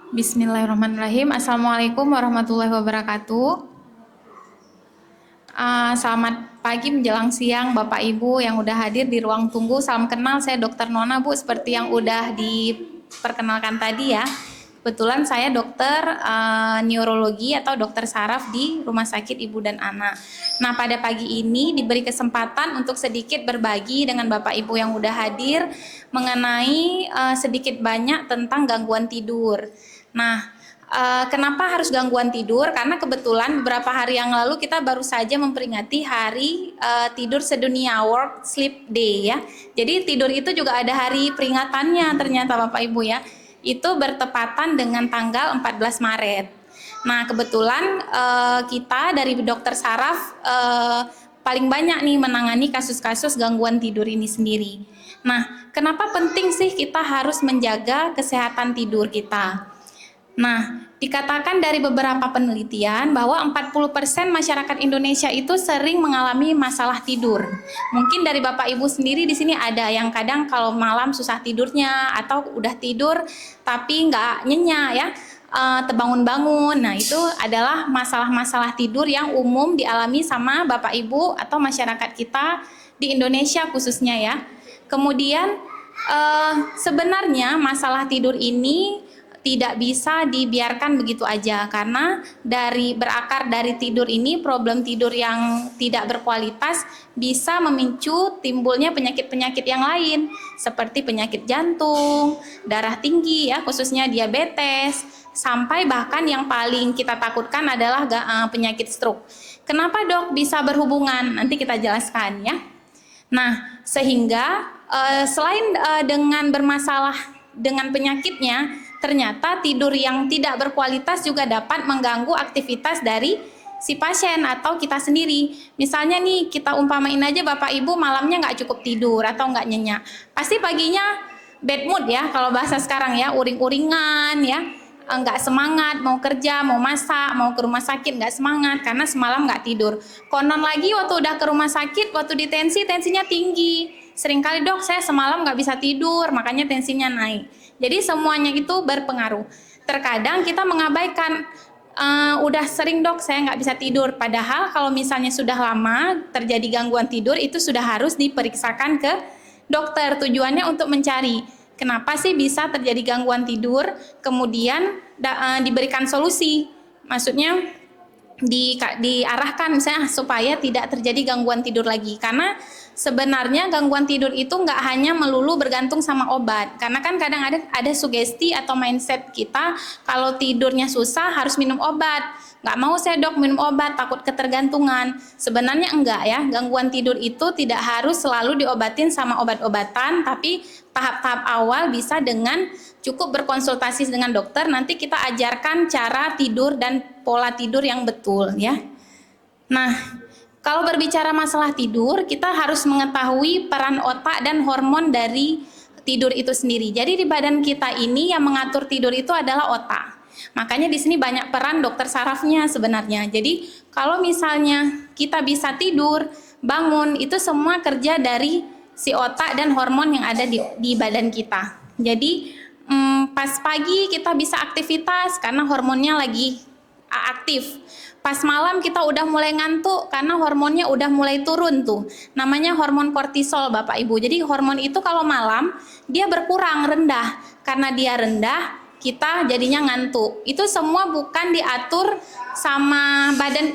Bismillahirrahmanirrahim. Assalamualaikum warahmatullahi wabarakatuh. Selamat pagi menjelang siang Bapak Ibu yang udah hadir di ruang tunggu. Salam kenal, saya Dokter Nona Bu, seperti yang udah diperkenalkan tadi ya. Kebetulan saya dokter neurologi atau dokter saraf di Rumah Sakit Ibu dan Anak. Nah, pada pagi ini diberi kesempatan untuk sedikit berbagi dengan Bapak Ibu yang udah hadir mengenai sedikit banyak tentang gangguan tidur. Nah, kenapa harus gangguan tidur? Karena kebetulan beberapa hari yang lalu kita baru saja memperingati hari tidur sedunia, World Sleep Day ya. Jadi tidur itu juga ada hari peringatannya ternyata Bapak Ibu ya. Itu bertepatan dengan tanggal 14 Maret. Nah, kebetulan kita dari dokter saraf paling banyak nih menangani kasus-kasus gangguan tidur ini sendiri. Nah, kenapa penting sih kita harus menjaga kesehatan tidur kita? Nah, dikatakan dari beberapa penelitian bahwa 40% masyarakat Indonesia itu sering mengalami masalah tidur. Mungkin dari Bapak Ibu sendiri di sini ada yang kadang kalau malam susah tidurnya atau udah tidur tapi nggak nyenyak ya, terbangun-bangun. Nah, itu adalah masalah-masalah tidur yang umum dialami sama Bapak Ibu atau masyarakat kita di Indonesia khususnya ya. Kemudian sebenarnya masalah tidur ini tidak bisa dibiarkan begitu aja karena berakar dari tidur ini, problem tidur yang tidak berkualitas bisa memicu timbulnya penyakit-penyakit yang lain seperti penyakit jantung, darah tinggi ya, khususnya diabetes, sampai bahkan yang paling kita takutkan adalah penyakit stroke. Kenapa Dok bisa berhubungan? Nanti kita jelaskan ya. Nah, sehingga selain dengan bermasalah dengan penyakitnya, ternyata tidur yang tidak berkualitas juga dapat mengganggu aktivitas dari si pasien atau kita sendiri. Misalnya nih, kita umpamain aja Bapak Ibu malamnya nggak cukup tidur atau nggak nyenyak. Pasti paginya bad mood ya, kalau bahasa sekarang ya, uring-uringan ya, nggak semangat, mau kerja, mau masak, mau ke rumah sakit nggak semangat karena semalam nggak tidur. Konon lagi waktu udah ke rumah sakit, waktu tensinya tinggi. Seringkali Dok, saya semalam nggak bisa tidur, makanya tensinya naik. Jadi semuanya itu berpengaruh. Terkadang kita mengabaikan, udah sering Dok saya nggak bisa tidur. Padahal kalau misalnya sudah lama terjadi gangguan tidur, itu sudah harus diperiksakan ke dokter. Tujuannya untuk mencari kenapa sih bisa terjadi gangguan tidur, kemudian diberikan solusi. Maksudnya diarahkan misalnya supaya tidak terjadi gangguan tidur lagi. Karena sebenarnya gangguan tidur itu nggak hanya melulu bergantung sama obat, karena kan kadang ada sugesti atau mindset kita kalau tidurnya susah harus minum obat. Nggak mau saya Dok minum obat, takut ketergantungan. Sebenarnya enggak ya, gangguan tidur itu tidak harus selalu diobatin sama obat-obatan, tapi tahap-tahap awal bisa dengan cukup berkonsultasi dengan dokter. Nanti kita ajarkan cara tidur dan pola tidur yang betul ya. Nah, kalau berbicara masalah tidur, kita harus mengetahui peran otak dan hormon dari tidur itu sendiri. Jadi di badan kita ini yang mengatur tidur itu adalah otak. Makanya di sini banyak peran dokter sarafnya sebenarnya. Jadi kalau misalnya kita bisa tidur, bangun, itu semua kerja dari si otak dan hormon yang ada di badan kita. Jadi pas pagi kita bisa aktivitas karena hormonnya lagi aktif. Pas malam kita udah mulai ngantuk karena hormonnya udah mulai turun tuh. Namanya hormon kortisol Bapak Ibu. Jadi hormon itu kalau malam dia berkurang, rendah. Karena dia rendah, kita jadinya ngantuk. Itu semua bukan diatur sama badan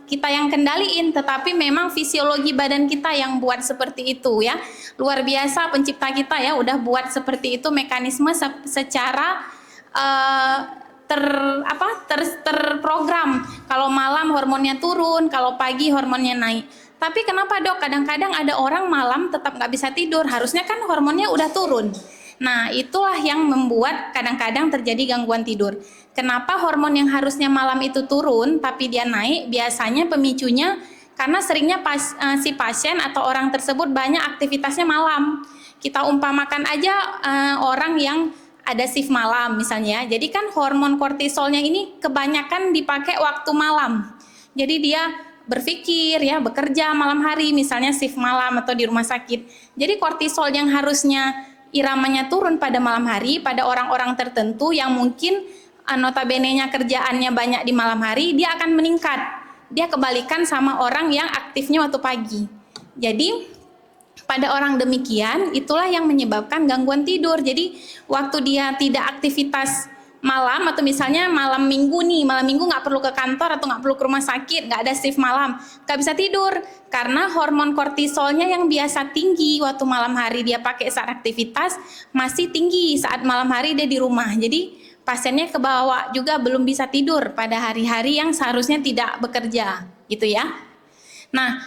kita yang kendaliin, tetapi memang fisiologi badan kita yang buat seperti itu ya. Luar biasa pencipta kita ya, udah buat seperti itu mekanisme secara terprogram. Kalau malam hormonnya turun, kalau pagi hormonnya naik. Tapi kenapa Dok? Kadang-kadang ada orang malam tetap nggak bisa tidur. Harusnya kan hormonnya udah turun. Nah, itulah yang membuat kadang-kadang terjadi gangguan tidur. Kenapa hormon yang harusnya malam itu turun tapi dia naik? Biasanya pemicunya karena seringnya si pasien atau orang tersebut banyak aktivitasnya malam. Kita umpamakan aja orang yang ada shift malam misalnya. Jadi kan hormon kortisolnya ini kebanyakan dipakai waktu malam. Jadi dia berpikir ya, bekerja malam hari misalnya shift malam atau di rumah sakit. Jadi kortisol yang harusnya iramanya turun pada malam hari, pada orang-orang tertentu yang mungkin notabene-nya kerjaannya banyak di malam hari, dia akan meningkat. Dia kebalikan sama orang yang aktifnya waktu pagi. Jadi pada orang demikian, itulah yang menyebabkan gangguan tidur. Jadi waktu dia tidak aktivitas malam, atau misalnya malam minggu nih, malam minggu nggak perlu ke kantor atau nggak perlu ke rumah sakit, nggak ada shift malam, nggak bisa tidur karena hormon kortisolnya yang biasa tinggi waktu malam hari dia pakai saat aktivitas masih tinggi saat malam hari dia di rumah. Jadi pasiennya kebawa juga, belum bisa tidur pada hari-hari yang seharusnya tidak bekerja, gitu ya. Nah,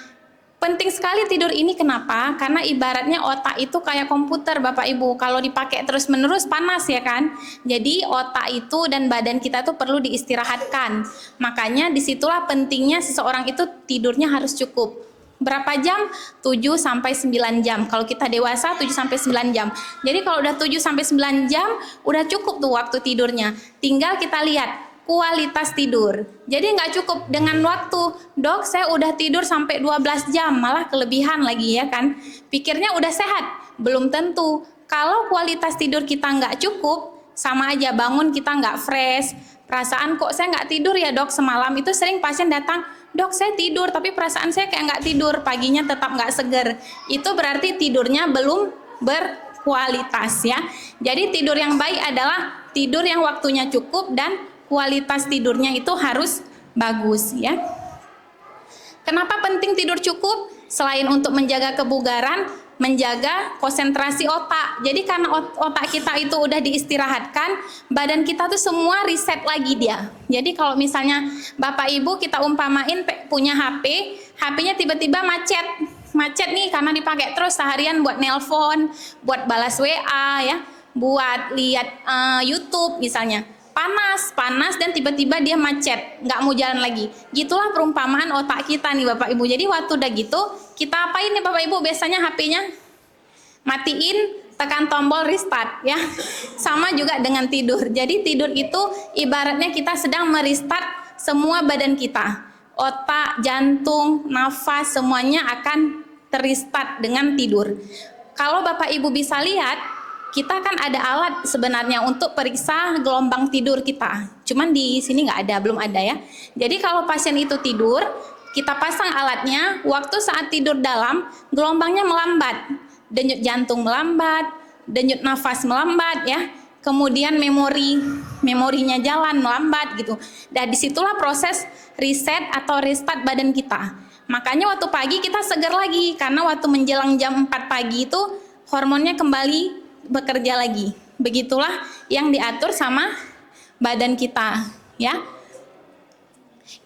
penting sekali tidur ini, kenapa? Karena ibaratnya otak itu kayak komputer Bapak Ibu, kalau dipakai terus-menerus panas ya kan. Jadi otak itu dan badan kita tuh perlu diistirahatkan. Makanya disitulah pentingnya seseorang itu tidurnya harus cukup. Berapa jam? 7 sampai 9 jam. Kalau kita dewasa 7 sampai 9 jam. Jadi kalau udah 7 sampai 9 jam udah cukup tuh waktu tidurnya. Tinggal kita lihat kualitas tidur. Jadi nggak cukup dengan waktu, dok saya udah tidur sampai 12 jam, malah kelebihan lagi ya kan. Pikirnya udah sehat, belum tentu. Kalau kualitas tidur kita nggak cukup, sama aja bangun kita nggak fresh. Perasaan kok saya nggak tidur ya dok semalam, itu sering pasien datang, dok saya tidur tapi perasaan saya kayak nggak tidur, paginya tetap nggak seger. Itu berarti tidurnya belum berkualitas ya. Jadi tidur yang baik adalah tidur yang waktunya cukup dan kualitas tidurnya itu harus bagus ya. Kenapa penting tidur cukup? Selain untuk menjaga kebugaran, menjaga konsentrasi otak. Jadi karena otak kita itu udah diistirahatkan, badan kita tuh semua reset lagi dia. Jadi kalau misalnya Bapak Ibu kita umpamain punya HP, HP-nya tiba-tiba macet nih karena dipakai terus seharian buat nelpon, buat balas WA ya, buat lihat YouTube misalnya. Panas dan tiba-tiba dia macet, nggak mau jalan lagi. Gitulah perumpamaan otak kita nih Bapak Ibu. Jadi waktu udah gitu, kita apain nih Bapak Ibu? Biasanya HP-nya matiin, tekan tombol restart ya. Sama juga dengan tidur. Jadi tidur itu ibaratnya kita sedang merestart semua badan kita. Otak, jantung, nafas, semuanya akan terrestart dengan tidur. Kalau Bapak Ibu bisa lihat, kita kan ada alat sebenarnya untuk periksa gelombang tidur kita. Cuman di sini nggak ada, belum ada ya. Jadi kalau pasien itu tidur, kita pasang alatnya, waktu saat tidur dalam, gelombangnya melambat. Denyut jantung melambat, denyut nafas melambat ya. Kemudian memorinya jalan melambat gitu. Dan disitulah proses reset atau restart badan kita. Makanya waktu pagi kita segar lagi, karena waktu menjelang jam 4 pagi itu hormonnya kembali bekerja lagi. Begitulah yang diatur sama badan kita ya.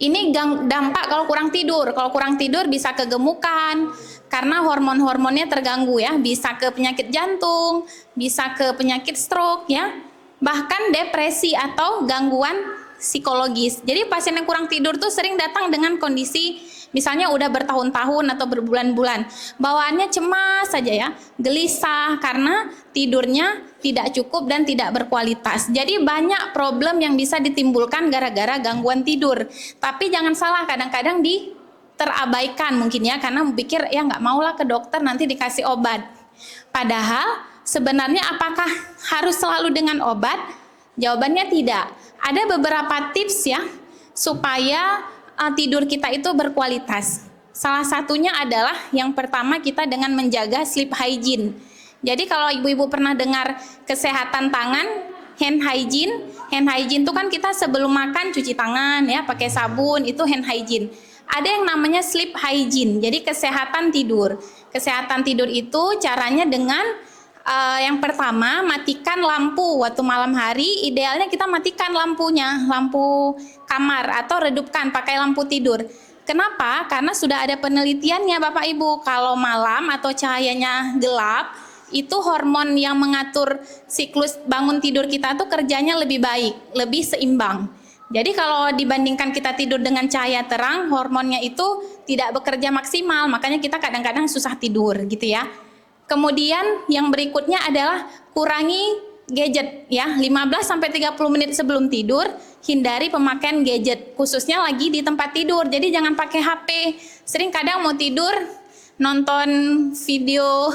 Ini dampak kalau kurang tidur. Kalau kurang tidur bisa kegemukan karena hormon-hormonnya terganggu ya, bisa ke penyakit jantung, bisa ke penyakit stroke ya, bahkan depresi atau gangguan psikologis. Jadi pasien yang kurang tidur tuh sering datang dengan kondisi misalnya udah bertahun-tahun atau berbulan-bulan, bawaannya cemas saja ya, gelisah karena tidurnya tidak cukup dan tidak berkualitas. Jadi banyak problem yang bisa ditimbulkan gara-gara gangguan tidur. Tapi jangan salah, kadang-kadang terabaikan mungkin ya, karena pikir ya nggak maulah ke dokter nanti dikasih obat. Padahal sebenarnya apakah harus selalu dengan obat? Jawabannya tidak. Ada beberapa tips ya supaya tidur kita itu berkualitas. Salah satunya adalah yang pertama kita dengan menjaga sleep hygiene. Jadi kalau ibu-ibu pernah dengar kesehatan tangan, hand hygiene itu kan kita sebelum makan cuci tangan ya, pakai sabun, itu hand hygiene. Ada yang namanya sleep hygiene, jadi kesehatan tidur. Kesehatan tidur itu caranya dengan yang pertama, matikan lampu waktu malam hari. Idealnya kita matikan lampunya, lampu kamar, atau redupkan pakai lampu tidur. Kenapa? Karena sudah ada penelitiannya Bapak Ibu. Kalau malam atau cahayanya gelap, itu hormon yang mengatur siklus bangun tidur kita tuh kerjanya lebih baik, lebih seimbang. Jadi kalau dibandingkan kita tidur dengan cahaya terang, hormonnya itu tidak bekerja maksimal, makanya kita kadang-kadang susah tidur gitu ya. Kemudian yang berikutnya adalah kurangi gadget ya, 15-30 menit sebelum tidur hindari pemakaian gadget, khususnya lagi di tempat tidur. Jadi jangan pakai HP. Sering kadang mau tidur nonton video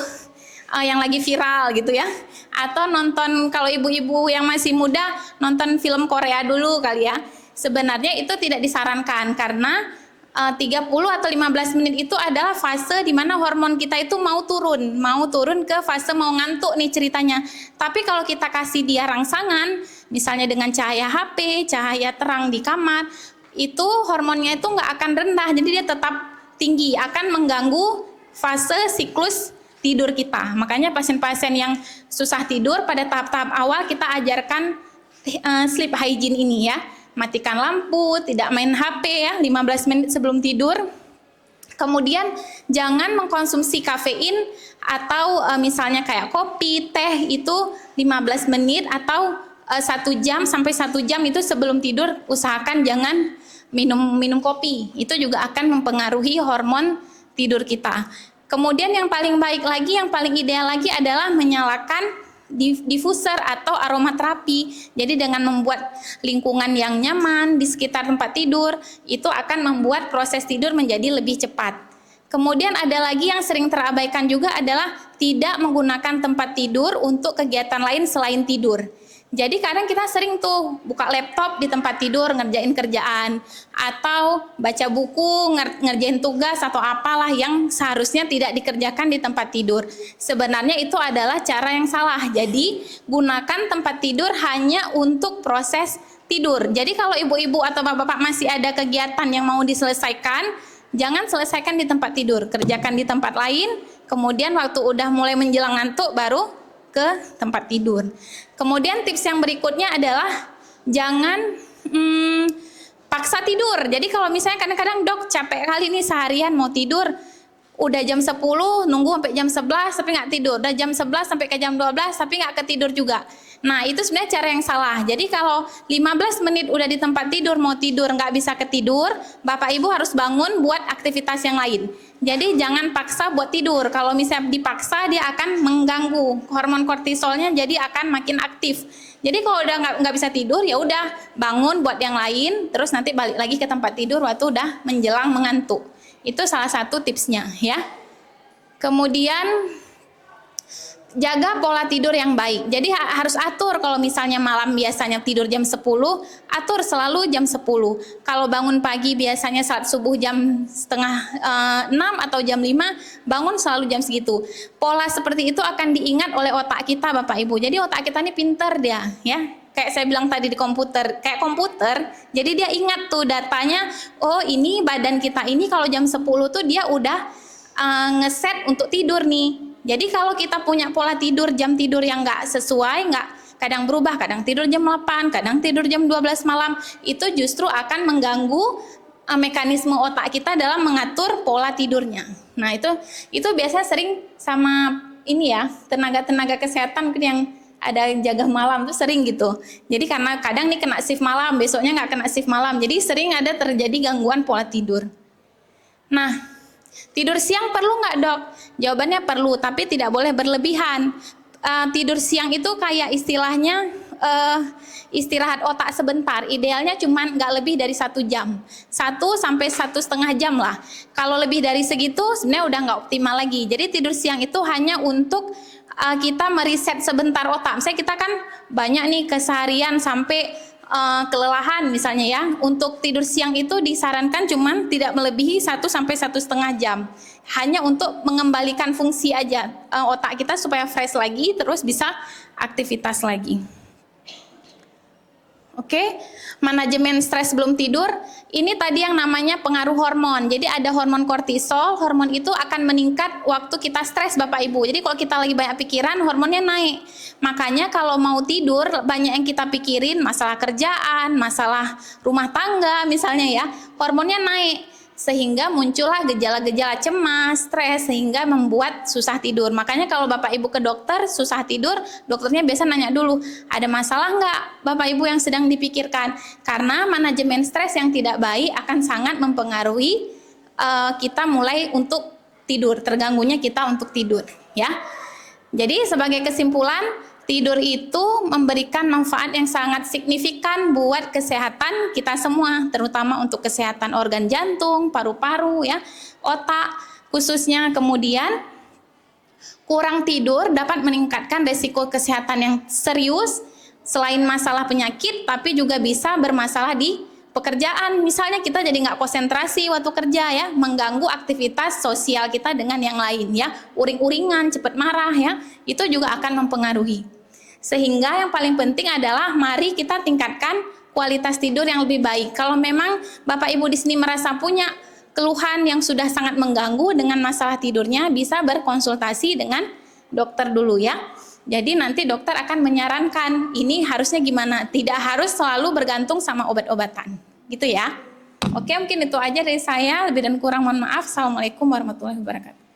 yang lagi viral gitu ya. Atau nonton, kalau ibu-ibu yang masih muda, nonton film Korea dulu kali ya. Sebenarnya itu tidak disarankan karena 30 atau 15 menit itu adalah fase di mana hormon kita itu mau turun ke fase mau ngantuk nih ceritanya. Tapi kalau kita kasih dia rangsangan, misalnya dengan cahaya HP, cahaya terang di kamar, itu hormonnya itu nggak akan rendah, jadi dia tetap tinggi, akan mengganggu fase siklus tidur kita. Makanya pasien-pasien yang susah tidur pada tahap-tahap awal kita ajarkan sleep hygiene ini ya. Matikan lampu, tidak main HP ya 15 menit sebelum tidur. Kemudian jangan mengkonsumsi kafein atau misalnya kayak kopi, teh itu 15 menit atau 1 jam sampai 1 jam itu sebelum tidur usahakan jangan minum kopi. Itu juga akan mempengaruhi hormon tidur kita. Kemudian yang paling baik lagi, yang paling ideal lagi adalah menyalakan diffuser atau aromaterapi. Jadi dengan membuat lingkungan yang nyaman di sekitar tempat tidur, itu akan membuat proses tidur menjadi lebih cepat. Kemudian ada lagi yang sering terabaikan juga adalah tidak menggunakan tempat tidur untuk kegiatan lain selain tidur. Jadi kadang kita sering tuh buka laptop di tempat tidur ngerjain kerjaan atau baca buku, ngerjain tugas atau apalah yang seharusnya tidak dikerjakan di tempat tidur. Sebenarnya itu adalah cara yang salah. Jadi gunakan tempat tidur hanya untuk proses tidur. Jadi kalau ibu-ibu atau bapak-bapak masih ada kegiatan yang mau diselesaikan, jangan selesaikan di tempat tidur, kerjakan di tempat lain, kemudian waktu udah mulai menjelang ngantuk baru ke tempat tidur. Kemudian tips yang berikutnya adalah jangan paksa tidur. Jadi kalau misalnya kadang-kadang dok capek kali nih seharian mau tidur, udah jam 10 nunggu sampai jam 11 tapi nggak tidur, udah jam 11 sampai ke jam 12 tapi nggak ketidur juga. Nah itu sebenarnya cara yang salah. Jadi kalau 15 menit udah di tempat tidur mau tidur nggak bisa ketidur, bapak ibu harus bangun buat aktivitas yang lain. Jadi jangan paksa buat tidur. Kalau misalnya dipaksa dia akan mengganggu hormon kortisolnya, jadi akan makin aktif. Jadi kalau udah nggak bisa tidur ya udah bangun buat yang lain, terus nanti balik lagi ke tempat tidur waktu udah menjelang mengantuk. Itu salah satu tipsnya ya. Kemudian jaga pola tidur yang baik. Jadi harus atur, kalau misalnya malam biasanya tidur jam 10, atur selalu jam 10. Kalau bangun pagi biasanya saat subuh jam setengah 6 atau jam 5, bangun selalu jam segitu. Pola seperti itu akan diingat oleh otak kita Bapak Ibu. Jadi otak kita ini pintar dia ya. Kayak saya bilang tadi di komputer, kayak komputer. Jadi dia ingat tuh datanya, oh ini badan kita ini kalau jam 10 tuh dia udah ngeset untuk tidur nih. Jadi kalau kita punya pola tidur, jam tidur yang nggak sesuai, kadang berubah, kadang tidur jam 8, kadang tidur jam 12 malam, itu justru akan mengganggu mekanisme otak kita dalam mengatur pola tidurnya. Nah itu biasa sering sama ini ya, tenaga-tenaga kesehatan yang ada jaga malam tuh sering gitu. Jadi karena kadang nih kena shift malam, besoknya nggak kena shift malam, jadi sering ada terjadi gangguan pola tidur. Nah, tidur siang perlu nggak dok? Jawabannya perlu, tapi tidak boleh berlebihan. Tidur siang itu kayak istilahnya istirahat otak sebentar. Idealnya cuma nggak lebih dari 1 jam, 1 sampai 1,5 jam lah. Kalau lebih dari segitu sebenarnya udah nggak optimal lagi. Jadi tidur siang itu hanya untuk kita meriset sebentar otak. Misalnya kita kan banyak nih keseharian sampai kelelahan misalnya ya, untuk tidur siang itu disarankan cuman tidak melebihi 1 sampai 1,5 jam, hanya untuk mengembalikan fungsi aja otak kita supaya fresh lagi, terus bisa aktivitas lagi. Oke, manajemen stres sebelum tidur, ini tadi yang namanya pengaruh hormon. Jadi ada hormon kortisol, hormon itu akan meningkat waktu kita stres Bapak Ibu. Jadi kalau kita lagi banyak pikiran, hormonnya naik. Makanya kalau mau tidur, banyak yang kita pikirin, masalah kerjaan, masalah rumah tangga misalnya ya, hormonnya naik. Sehingga muncullah gejala-gejala cemas, stres, sehingga membuat susah tidur. Makanya kalau Bapak Ibu ke dokter susah tidur, dokternya biasa nanya dulu, ada masalah nggak Bapak Ibu yang sedang dipikirkan? Karena manajemen stres yang tidak baik akan sangat mempengaruhi kita mulai untuk tidur, terganggunya kita untuk tidur ya. Jadi sebagai kesimpulan, tidur itu memberikan manfaat yang sangat signifikan buat kesehatan kita semua, terutama untuk kesehatan organ jantung, paru-paru ya, otak khususnya. Kemudian Kurang tidur dapat meningkatkan resiko kesehatan yang serius, selain masalah penyakit, tapi juga bisa bermasalah di pekerjaan. Misalnya kita jadi nggak konsentrasi waktu kerja ya, mengganggu aktivitas sosial kita dengan yang lain ya, uring-uringan, cepat marah ya, itu juga akan mempengaruhi. Sehingga yang paling penting adalah mari kita tingkatkan kualitas tidur yang lebih baik. Kalau memang Bapak Ibu di sini merasa punya keluhan yang sudah sangat mengganggu dengan masalah tidurnya, bisa berkonsultasi dengan dokter dulu ya. Jadi nanti dokter akan menyarankan ini harusnya gimana. Tidak harus selalu bergantung sama obat-obatan. Gitu ya. Oke, mungkin itu aja dari saya. Lebih dan kurang mohon maaf. Assalamualaikum warahmatullahi wabarakatuh.